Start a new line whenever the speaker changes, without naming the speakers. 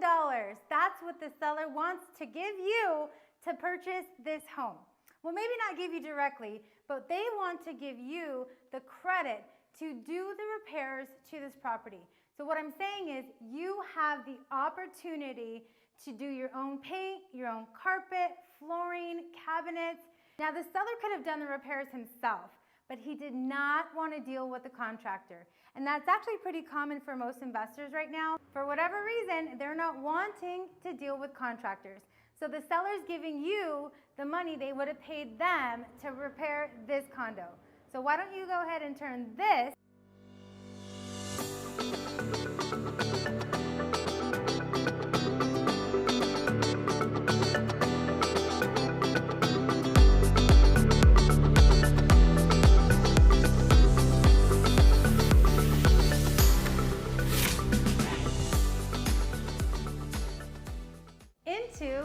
That's what the seller wants to give you to purchase this home. Well, maybe not give you directly, but they want to give you the credit to do the repairs to this property. So what I'm saying is you have the opportunity to do your own paint, your own carpet, flooring, cabinets. Now the seller could have done the repairs himself, but he did not want to deal with the contractor. And that's actually pretty common for most investors right now. For whatever reason, they're not wanting to deal with contractors. So the seller's giving you the money they would have paid them to repair this condo. So why don't you go ahead and turn this into